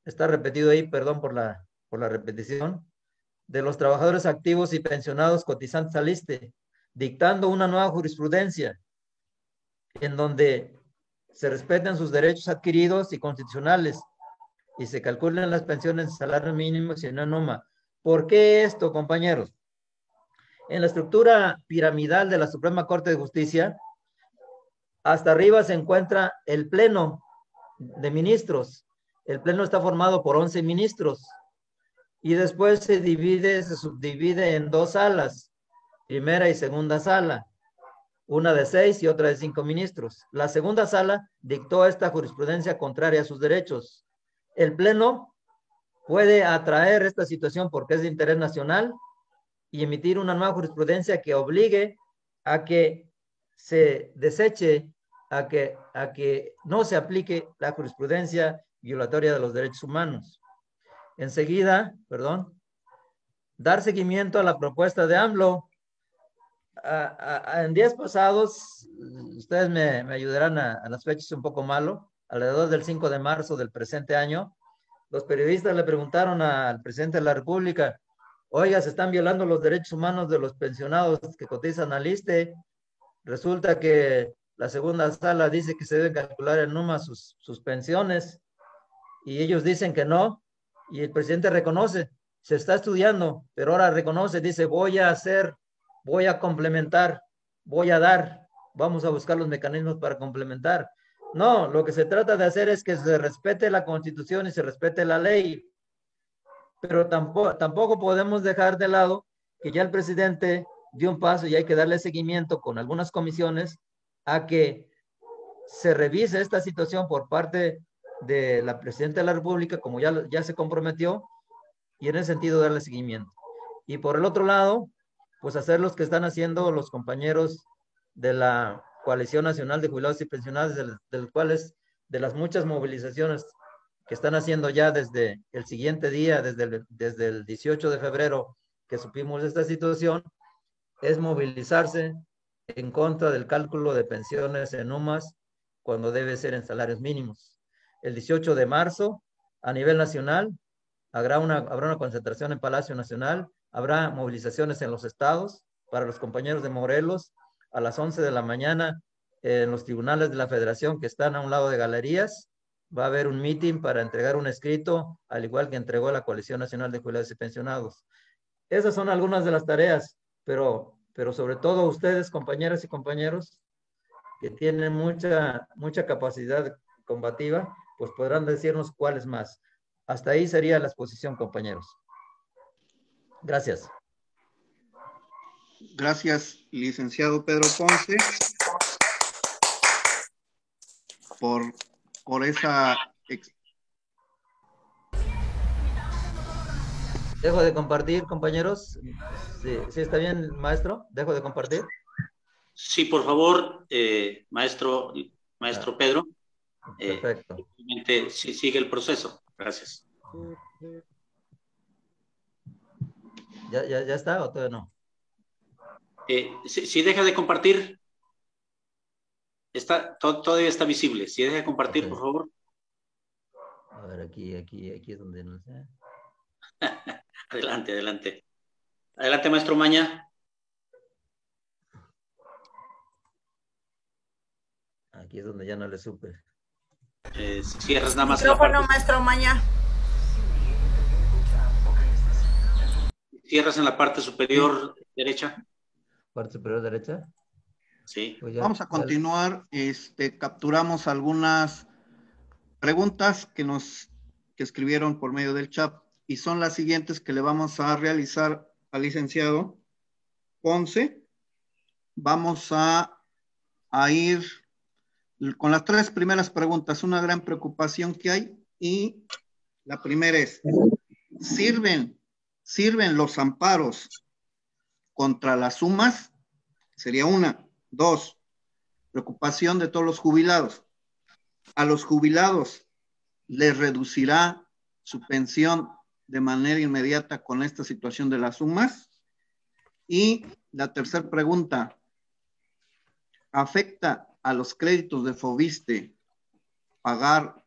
está repetido ahí, perdón por la repetición, de los trabajadores activos y pensionados cotizantes al ISSSTE, dictando una nueva jurisprudencia en donde se respeten sus derechos adquiridos y constitucionales y se calculen las pensiones de salario mínimo y no en UMA. ¿Por qué esto, compañeros? En la estructura piramidal de la Suprema Corte de Justicia, hasta arriba se encuentra el Pleno de Ministros. El Pleno está formado por 11 ministros y después se subdivide en 2 salas, primera y segunda sala, una de 6 y otra de 5 ministros. La segunda sala dictó esta jurisprudencia contraria a sus derechos. El Pleno puede atraer esta situación porque es de interés nacional y emitir una nueva jurisprudencia que obligue a que se deseche, a que no se aplique la jurisprudencia violatoria de los derechos humanos. Enseguida, dar seguimiento a la propuesta de AMLO. En días pasados, ustedes me ayudarán a las fechas un poco malo, alrededor del 5 de marzo del presente año, los periodistas le preguntaron al presidente de la República: oiga, se están violando los derechos humanos de los pensionados que cotizan al ISSSTE. Resulta que la segunda sala dice que se deben calcular en UMA sus pensiones y ellos dicen que no, y el presidente reconoce: se está estudiando, pero ahora reconoce, dice, voy a hacer, voy a complementar, voy a dar, vamos a buscar los mecanismos para complementar. No, lo que se trata de hacer es que se respete la Constitución y se respete la ley, pero tampoco podemos dejar de lado que ya el presidente dio un paso y hay que darle seguimiento con algunas comisiones a que se revise esta situación por parte de la Presidenta de la República, como ya se comprometió, y en ese sentido darle seguimiento. Y por el otro lado, pues hacer los que están haciendo los compañeros de la Coalición Nacional de Jubilados y Pensionados, del cuales, de las muchas movilizaciones que están haciendo ya desde el siguiente día, desde el 18 de febrero que supimos esta situación, es movilizarse en contra del cálculo de pensiones en UMAS cuando debe ser en salarios mínimos. El 18 de marzo, a nivel nacional, habrá una concentración en Palacio Nacional, habrá movilizaciones en los estados para los compañeros de Morelos a las 11 de la mañana en los tribunales de la Federación que están a un lado de Galerías. Va a haber un meeting para entregar un escrito, al igual que entregó la Coalición Nacional de Jubilados y Pensionados. Esas son algunas de las tareas, pero sobre todo ustedes, compañeras y compañeros, que tienen mucha capacidad combativa, pues podrán decirnos cuáles más. Hasta ahí sería la exposición, compañeros. Gracias. Gracias, licenciado Pedro Ponce, por esa... Dejo de compartir, compañeros. Sí, está bien, maestro. Dejo de compartir. Sí, por favor, maestro Pedro. Perfecto. Sí, sigue el proceso. Gracias. ¿Ya está o todavía no? Si deja de compartir, todavía está visible. Si deja de compartir, Okay. por favor. A ver, aquí es donde no sé. Adelante, adelante. Adelante, maestro Maña. Aquí es donde ya no le supe. Cierras nada más. Micrófono, maestro Maña. Cierras en la parte superior derecha. ¿Parte superior derecha? Sí. Pues Vamos a continuar. Capturamos algunas preguntas que escribieron por medio del chat y son las siguientes que le vamos a realizar al licenciado Ponce. Vamos a ir con las tres primeras preguntas, una gran preocupación que hay, y la primera es, ¿sirven los amparos contra las sumas? Sería una. Dos, preocupación de todos los jubilados. ¿A los jubilados les reducirá su pensión de manera inmediata con esta situación de las sumas? Y la tercera pregunta, ¿afecta a los créditos de Foviste pagar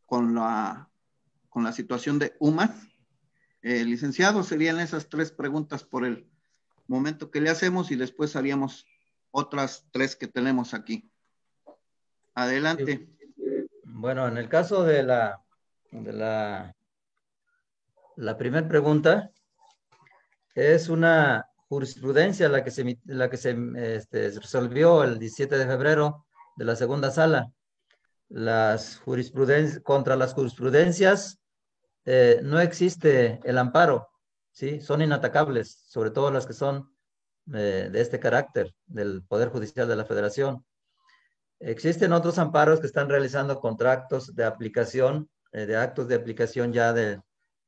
con la situación de UMAS? Licenciado, serían esas tres preguntas por el momento que le hacemos y después haríamos otras tres que tenemos aquí. Adelante. Bueno, en el caso de la primera pregunta, es una jurisprudencia la que se resolvió el 17 de febrero de la segunda sala. Contra las jurisprudencias no existe el amparo, ¿sí? Son inatacables, sobre todo las que son de este carácter del Poder Judicial de la Federación. Existen otros amparos que están realizando contratos de aplicación, de actos de aplicación ya de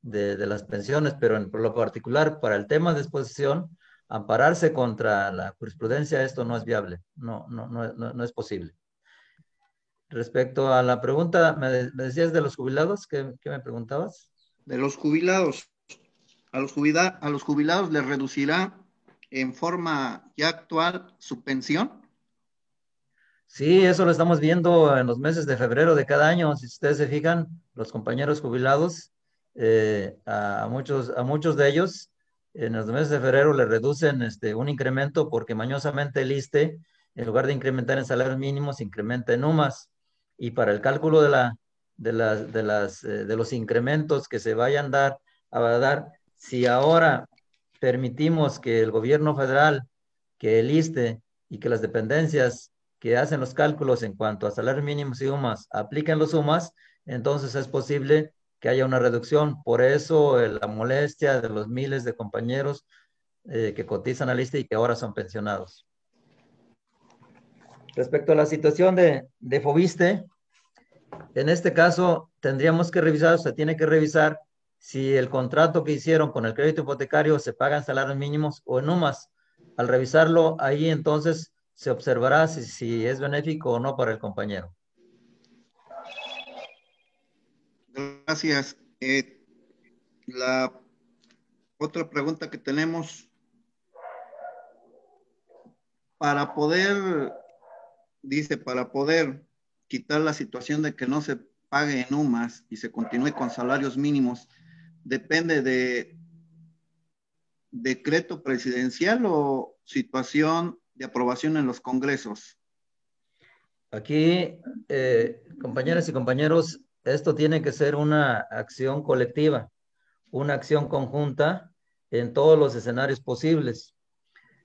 las pensiones, pero en lo particular para el tema de exposición, ampararse contra la jurisprudencia, esto no es viable, no es posible. Respecto a la pregunta, me decías de los jubilados, ¿qué me preguntabas? De los jubilados. A los jubilados les reducirá en forma ya actual su pensión. Sí, eso lo estamos viendo en los meses de febrero de cada año. Si ustedes se fijan, los compañeros jubilados, a muchos de ellos, en los meses de febrero les reducen un incremento porque mañosamente el ISSSTE, en lugar de incrementar en salarios mínimos, incrementa en UMAS. Y para el cálculo de de los incrementos que se vayan a dar, si ahora permitimos que el gobierno federal, que el ISSSTE y que las dependencias que hacen los cálculos en cuanto a salarios mínimos y UMAS apliquen los UMAS, entonces es posible que haya una reducción. Por eso la molestia de los miles de compañeros que cotizan al ISSSTE y que ahora son pensionados. Respecto a la situación de FOBISTE, en este caso tendríamos que revisar, se tiene que revisar si el contrato que hicieron con el crédito hipotecario se pagan salarios mínimos o en UMAS. Al revisarlo, ahí entonces se observará si es benéfico o no para el compañero. Gracias. La otra pregunta que tenemos, para poder quitar la situación de que no se pague en UMAS y se continúe con salarios mínimos, ¿depende de decreto presidencial o situación de aprobación en los congresos? Aquí, compañeras y compañeros, esto tiene que ser una acción colectiva, una acción conjunta en todos los escenarios posibles.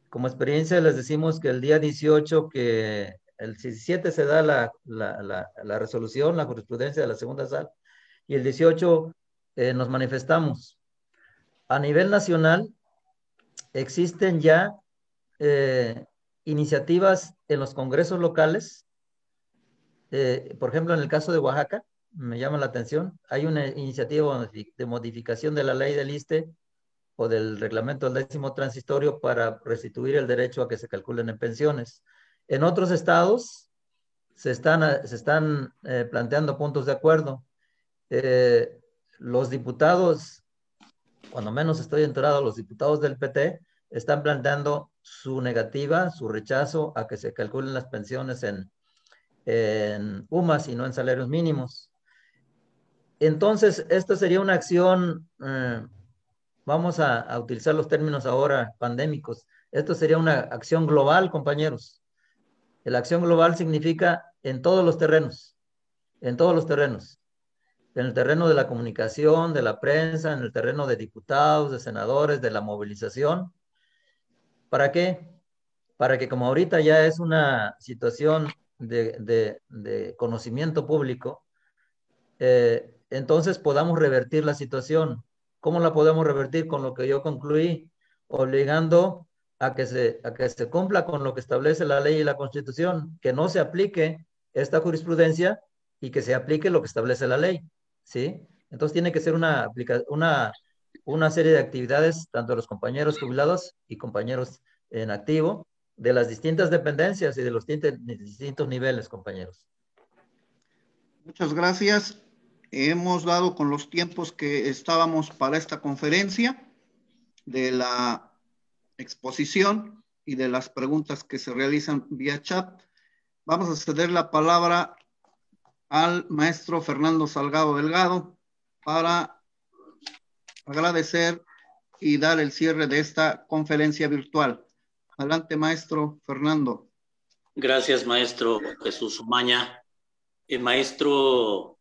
Como experiencia les decimos que el día 18, que el 17 se da la resolución, la jurisprudencia de la segunda sala, y el 18 nos manifestamos. A nivel nacional existen ya iniciativas en los congresos locales. Por ejemplo, en el caso de Oaxaca, me llama la atención, hay una iniciativa de modificación de la ley del ISSSTE o del reglamento del 10º transitorio para restituir el derecho a que se calculen en pensiones. En otros estados se están planteando puntos de acuerdo. Los diputados, cuando menos estoy enterado, los diputados del PT están planteando su negativa, su rechazo a que se calculen las pensiones en UMAS y no en salarios mínimos. Entonces, esta sería una acción, vamos a utilizar los términos ahora pandémicos. Esto sería una acción global, compañeros. La acción global significa en todos los terrenos, en todos los terrenos. En el terreno de la comunicación, de la prensa, en el terreno de diputados, de senadores, de la movilización. ¿Para qué? Para que como ahorita ya es una situación de conocimiento público, entonces podamos revertir la situación. ¿Cómo la podemos revertir? Con lo que yo concluí, obligando a que se cumpla con lo que establece la ley y la Constitución, que no se aplique esta jurisprudencia y que se aplique lo que establece la ley, ¿sí? Entonces tiene que ser una serie de actividades, tanto de los compañeros jubilados y compañeros en activo, de las distintas dependencias y de los distintos niveles, compañeros. Muchas gracias. Hemos dado con los tiempos que estábamos para esta conferencia, de la exposición y de las preguntas que se realizan vía chat. Vamos a ceder la palabra al maestro Fernando Salgado Delgado para agradecer y dar el cierre de esta conferencia virtual. Adelante, maestro Fernando. Gracias, maestro Jesús Umaña. Maestro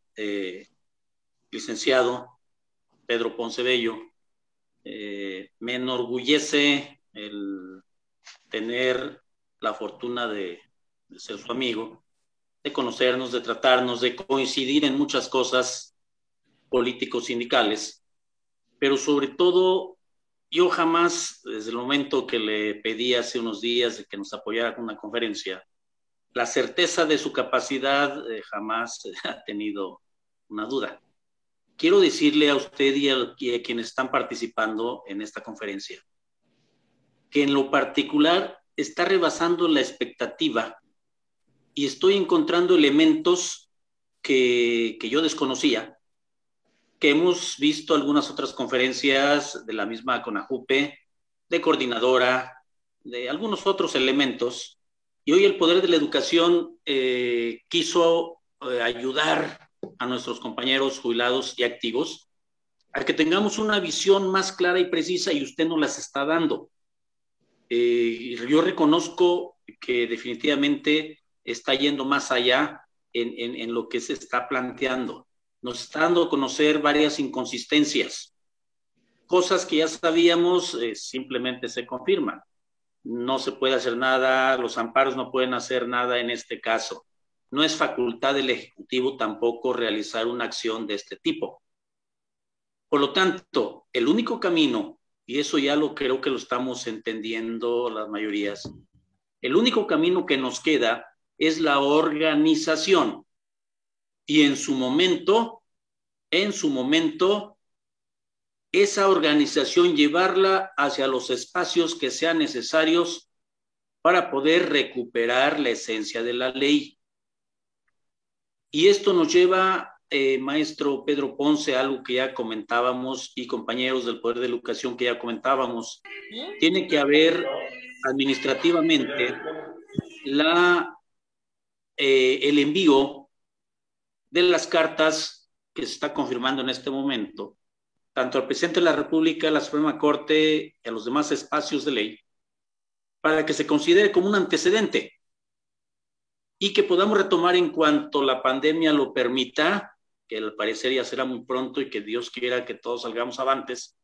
licenciado Pedro Ponce Bello, me enorgullece el tener la fortuna de ser su amigo, de conocernos, de tratarnos, de coincidir en muchas cosas políticos sindicales, pero sobre todo yo jamás, desde el momento que le pedí hace unos días de que nos apoyara con una conferencia, la certeza de su capacidad jamás ha tenido una duda. Quiero decirle a usted y a quienes están participando en esta conferencia que en lo particular está rebasando la expectativa y estoy encontrando elementos que yo desconocía, que hemos visto algunas otras conferencias de la misma CONAJUPE, de coordinadora, de algunos otros elementos, y hoy el Poder de la Educación quiso ayudar a nuestros compañeros jubilados y activos a que tengamos una visión más clara y precisa, y usted nos las está dando. Yo reconozco que definitivamente está yendo más allá en lo que se está planteando. nos está dando a conocer varias inconsistencias. Cosas que ya sabíamos simplemente se confirman. No se puede hacer nada, los amparos no pueden hacer nada en este caso. No es facultad del Ejecutivo tampoco realizar una acción de este tipo. Por lo tanto, el único camino, y eso ya creo que lo estamos entendiendo las mayorías, el único camino que nos queda es la organización. Y en su momento, esa organización llevarla hacia los espacios que sean necesarios para poder recuperar la esencia de la ley. Y esto nos lleva, maestro Pedro Ponce, a algo que ya comentábamos, y compañeros del Poder de la Educación que ya comentábamos. Tiene que haber administrativamente el envío de las cartas que se está confirmando en este momento, tanto al presidente de la República, a la Suprema Corte y a los demás espacios de ley, para que se considere como un antecedente y que podamos retomar en cuanto la pandemia lo permita, que al parecer ya será muy pronto y que Dios quiera que todos salgamos avantes.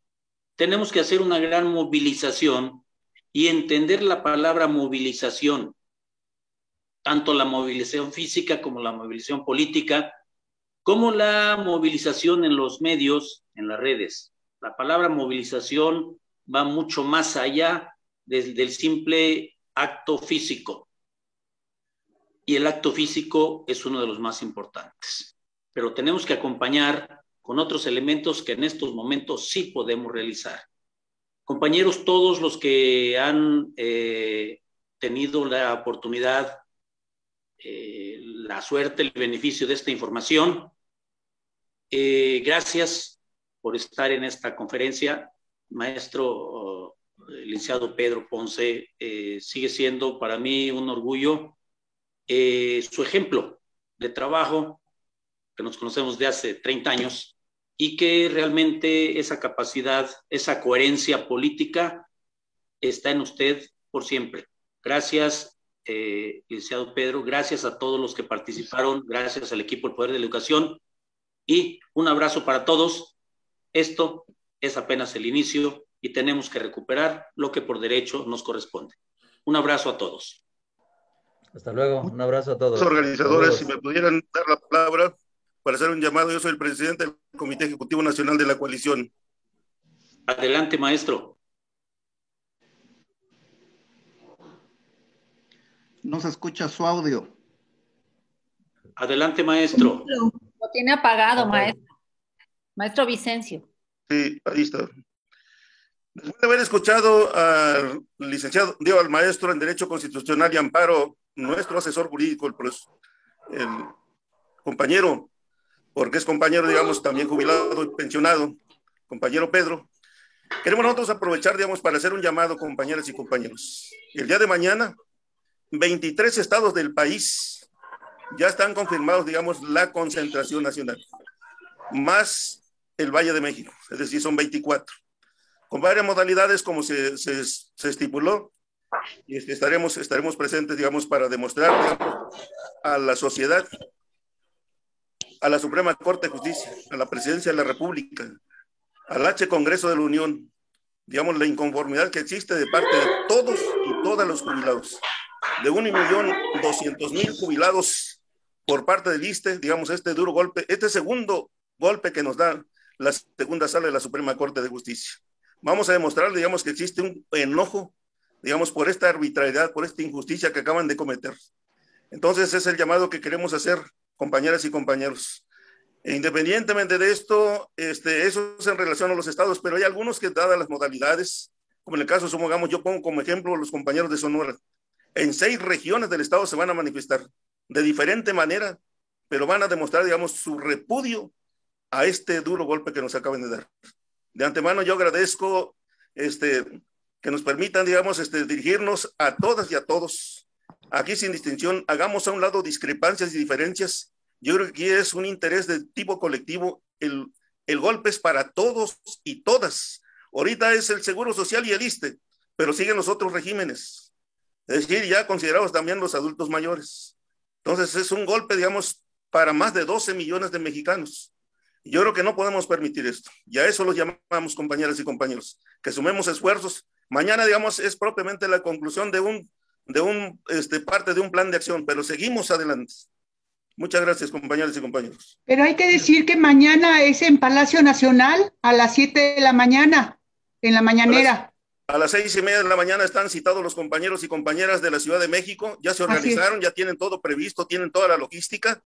Tenemos que hacer una gran movilización y entender la palabra movilización, tanto la movilización física como la movilización política, como la movilización en los medios, en las redes. La palabra movilización va mucho más allá del simple acto físico. Y el acto físico es uno de los más importantes. Pero tenemos que acompañar con otros elementos que en estos momentos sí podemos realizar. Compañeros, todos los que han tenido la oportunidad, la suerte, el beneficio de esta información, gracias por estar en esta conferencia. Maestro licenciado Pedro Ponce, sigue siendo para mí un orgullo su ejemplo de trabajo, que nos conocemos de hace 30 años, y que realmente esa capacidad, esa coherencia política está en usted por siempre. Gracias, licenciado Pedro, gracias a todos los que participaron, gracias al equipo del Poder de la Educación, y un abrazo para todos. Esto es apenas el inicio y tenemos que recuperar lo que por derecho nos corresponde. Un abrazo a todos. Hasta luego, un abrazo a todos. Los organizadores, Saludos. si me pudieran dar la palabra para hacer un llamado. Yo soy el presidente del Comité Ejecutivo Nacional de la Coalición. Adelante, maestro. No se escucha su audio. Adelante, maestro. Lo tiene apagado, maestro. Maestro Vicencio. Sí, ahí está. Después de haber escuchado al licenciado, al maestro en Derecho Constitucional y Amparo, nuestro asesor jurídico, el compañero, porque es compañero, digamos, también jubilado y pensionado, compañero Pedro, queremos nosotros aprovechar, digamos, para hacer un llamado, compañeras y compañeros. El día de mañana, 23 estados del país ya están confirmados, digamos, la concentración nacional, más el Valle de México, es decir, son 24, con varias modalidades como se estipuló, y estaremos presentes, digamos, para demostrar, digamos, a la sociedad, a la Suprema Corte de Justicia, a la Presidencia de la República, al H Congreso de la Unión, digamos, la inconformidad que existe de parte de todos y todas los jubilados, de 1.200.000 jubilados por parte del ISSSTE, digamos, este duro golpe, este segundo golpe que nos da la segunda sala de la Suprema Corte de Justicia. Vamos a demostrar, digamos, que existe un enojo, digamos, por esta arbitrariedad, por esta injusticia que acaban de cometer. Entonces, es el llamado que queremos hacer, compañeras y compañeros. E independientemente de esto, eso es en relación a los estados, pero hay algunos que, dadas las modalidades, como en el caso, supongamos, yo pongo como ejemplo los compañeros de Sonora, en 6 regiones del estado se van a manifestar de diferente manera, pero van a demostrar, digamos, su repudio a este duro golpe que nos acaban de dar. De antemano yo agradezco que nos permitan, digamos, dirigirnos a todas y a todos. Aquí sin distinción, hagamos a un lado discrepancias y diferencias. Yo creo que aquí es un interés de tipo colectivo. El golpe es para todos y todas. Ahorita es el Seguro Social y el ISSSTE, pero siguen los otros regímenes. Es decir, ya considerados también los adultos mayores. Entonces es un golpe, digamos, para más de 12 millones de mexicanos. Yo creo que no podemos permitir esto. Y a eso los llamamos, compañeras y compañeros, que sumemos esfuerzos. Mañana, digamos, es propiamente la conclusión de parte de un plan de acción, pero seguimos adelante. Muchas gracias, compañeras y compañeros. Pero hay que decir que mañana es en Palacio Nacional a las 7 de la mañana, en la mañanera. A las 6:30 de la mañana están citados los compañeros y compañeras de la Ciudad de México. Ya se organizaron, ya tienen todo previsto, tienen toda la logística.